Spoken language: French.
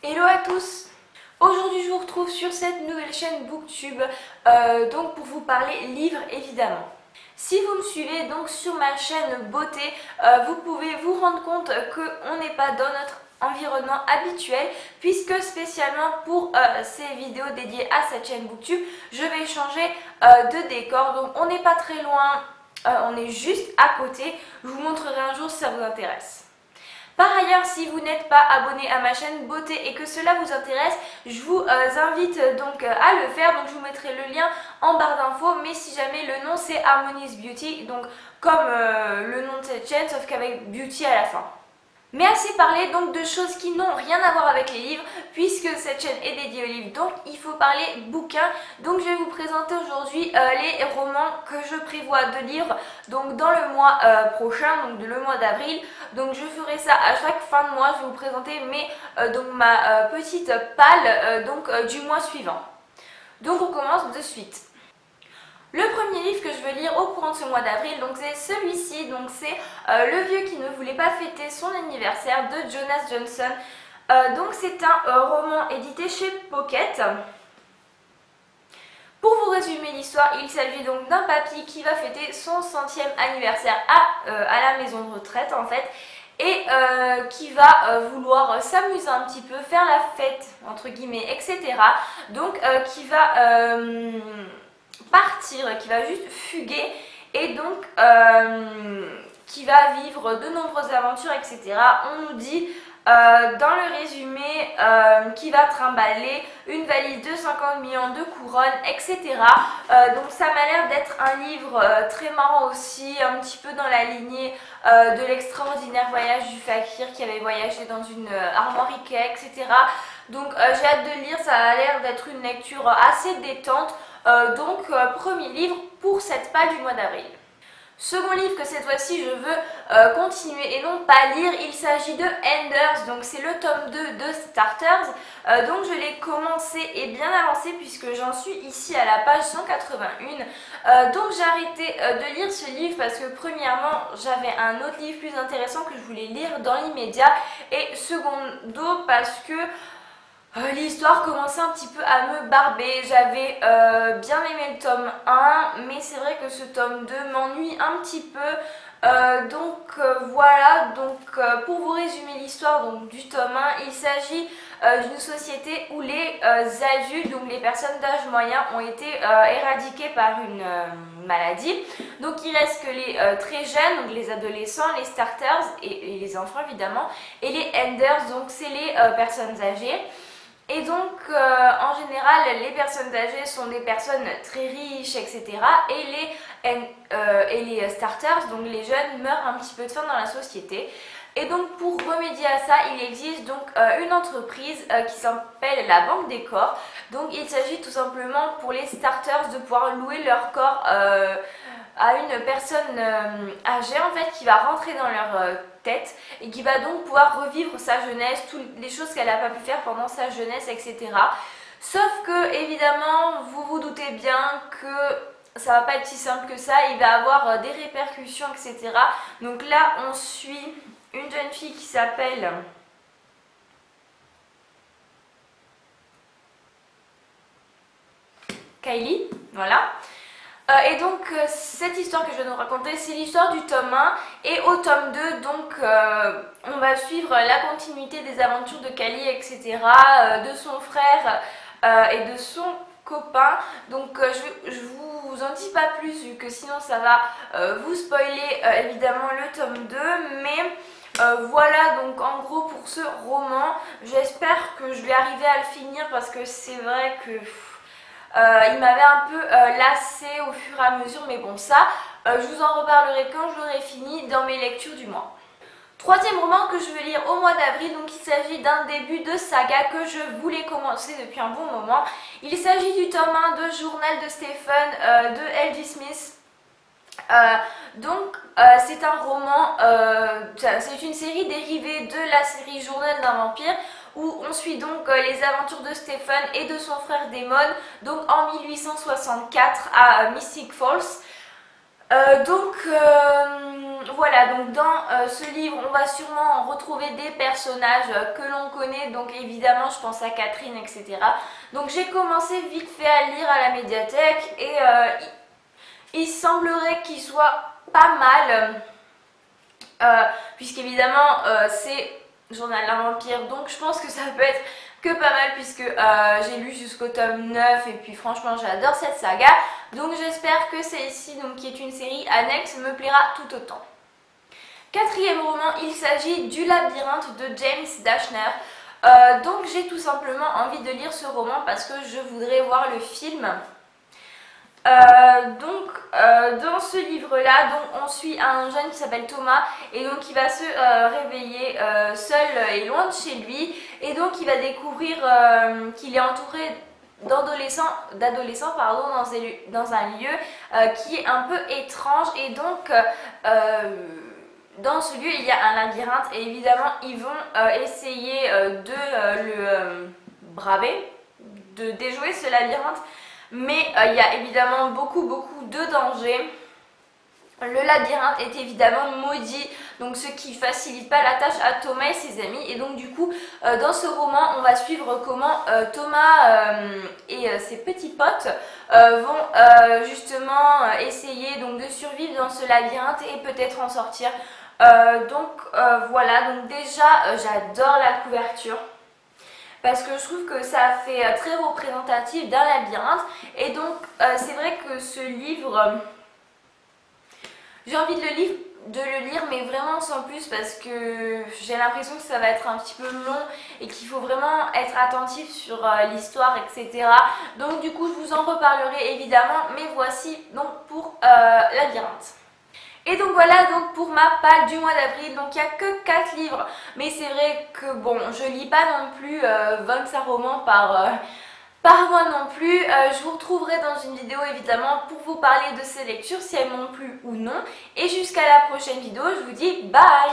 Hello à tous. Aujourd'hui je vous retrouve sur cette nouvelle chaîne Booktube donc pour vous parler livres évidemment. Si vous me suivez donc sur ma chaîne beauté, vous pouvez vous rendre compte qu'on n'est pas dans notre environnement habituel puisque spécialement pour ces vidéos dédiées à cette chaîne Booktube, je vais changer de décor. Donc on n'est pas très loin, on est juste à côté. Je vous montrerai un jour si ça vous intéresse. Par ailleurs, si vous n'êtes pas abonné à ma chaîne beauté et que cela vous intéresse, je vous invite donc à le faire. Donc je vous mettrai le lien en barre d'infos, mais si jamais le nom c'est Harmonious Beauty, donc comme le nom de cette chaîne, sauf qu'avec beauty à la fin. Mais assez parlé donc de choses qui n'ont rien à voir avec les livres, puisque cette chaîne est dédiée aux livres, donc il faut parler bouquins. Donc je vais vous présenter aujourd'hui les romans que je prévois de lire donc dans le mois prochain, donc le mois d'avril. Donc je ferai ça à chaque fin de mois, je vais vous présenter donc ma petite palle du mois suivant. Donc on commence de suite. Le premier livre que je veux lire au courant de ce mois d'avril, donc c'est celui-ci, donc c'est Le vieux qui ne voulait pas fêter son anniversaire de Jonas Johnson. Donc c'est un roman édité chez Pocket. Pour vous résumer l'histoire, il s'agit donc d'un papy qui va fêter son 100e anniversaire à la maison de retraite en fait. Et qui va vouloir s'amuser un petit peu, faire la fête entre guillemets, etc. Donc qui va partir, qui va juste fuguer et donc qui va vivre de nombreuses aventures, etc. On nous dit dans le résumé qui va trimballer une valise de 50 millions de couronnes, etc. Donc ça m'a l'air d'être un livre très marrant aussi, un petit peu dans la lignée de l'extraordinaire voyage du fakir qui avait voyagé dans une armoire Ikea, etc. Donc j'ai hâte de lire, ça a l'air d'être une lecture assez détente. Premier livre pour cette palle du mois d'avril. Second livre que cette fois-ci je veux continuer et non pas lire, il s'agit de Enders, donc c'est le tome 2 de Starters. Donc je l'ai commencé et bien avancé puisque j'en suis ici à la page 181. Donc j'ai arrêté de lire ce livre parce que premièrement j'avais un autre livre plus intéressant que je voulais lire dans l'immédiat et secondo parce que l'histoire commençait un petit peu à me barber. J'avais bien aimé le tome 1, mais c'est vrai que ce tome 2 m'ennuie un petit peu. Voilà, pour vous résumer l'histoire du tome 1, il s'agit d'une société où les adultes, donc les personnes d'âge moyen, ont été éradiquées par une maladie. Donc il reste que les très jeunes, donc les adolescents, les starters et les enfants évidemment, et les enders, donc c'est les personnes âgées. Et donc, en général, les personnes âgées sont des personnes très riches, etc. Et les starters, donc les jeunes, meurent un petit peu de faim dans la société. Et donc, pour remédier à ça, il existe donc une entreprise qui s'appelle la Banque des Corps. Donc, il s'agit tout simplement pour les starters de pouvoir louer leur corps à une personne âgée en fait qui va rentrer dans leur tête et qui va donc pouvoir revivre sa jeunesse, toutes les choses qu'elle n'a pas pu faire pendant sa jeunesse, etc. Sauf que évidemment vous vous doutez bien que ça va pas être si simple que ça, il va avoir des répercussions, etc. Donc là on suit une jeune fille qui s'appelle Kylie, voilà. Et donc cette histoire que je vais vous raconter, c'est l'histoire du tome 1 et au tome 2 donc on va suivre la continuité des aventures de Kylie, etc. De son frère et de son copain. Donc je vous en dis pas plus vu que sinon ça va vous spoiler évidemment le tome 2, mais voilà donc en gros pour ce roman, j'espère que je vais arriver à le finir parce que c'est vrai que il m'avait un peu lassé au fur et à mesure, mais bon ça, je vous en reparlerai quand je l'aurai fini dans mes lectures du mois. Troisième roman que je veux lire au mois d'avril, donc il s'agit d'un début de saga que je voulais commencer depuis un bon moment. Il s'agit du tome 1 de Journal de Stephen de L.J. Smith. C'est un roman, c'est une série dérivée de la série Journal d'un vampire où on suit donc les aventures de Stephen et de son frère Damon donc en 1864 à Mystic Falls. voilà, donc dans ce livre, on va sûrement retrouver des personnages que l'on connaît, donc évidemment je pense à Catherine, etc. Donc j'ai commencé vite fait à lire à la médiathèque et il semblerait qu'il soit pas mal, puisqu'évidemment c'est Journal d'un vampire, donc je pense que ça peut être que pas mal puisque j'ai lu jusqu'au tome 9 et puis franchement j'adore cette saga, donc j'espère que celle-ci, donc qui est une série annexe, me plaira tout autant. Quatrième roman, il s'agit du Labyrinthe de James Dashner. Donc j'ai tout simplement envie de lire ce roman parce que je voudrais voir le film. Dans ce livre-là, on suit un jeune qui s'appelle Thomas et donc il va se réveiller seul et loin de chez lui, et donc il va découvrir qu'il est entouré d'adolescents dans un lieu qui est un peu étrange, et donc dans ce lieu il y a un labyrinthe et évidemment ils vont essayer de le braver, de déjouer ce labyrinthe. Mais il y a évidemment beaucoup de dangers. Le labyrinthe est évidemment maudit, donc ce qui facilite pas la tâche à Thomas et ses amis. Et donc du coup, dans ce roman, on va suivre comment Thomas et ses petits potes vont justement essayer donc de survivre dans ce labyrinthe et peut-être en sortir. Voilà, donc déjà j'adore la couverture, parce que je trouve que ça fait très représentatif d'un labyrinthe. Et donc c'est vrai que ce livre, j'ai envie de le lire mais vraiment sans plus, parce que j'ai l'impression que ça va être un petit peu long et qu'il faut vraiment être attentif sur l'histoire, etc. Donc du coup je vous en reparlerai évidemment, mais voici donc pour Labyrinthe. Et donc voilà donc pour ma palle du mois d'avril. Donc il n'y a que 4 livres, mais c'est vrai que bon, je lis pas non plus 25 romans par mois non plus. Je vous retrouverai dans une vidéo évidemment pour vous parler de ces lectures, si elles m'ont plu ou non. Et jusqu'à la prochaine vidéo, je vous dis bye!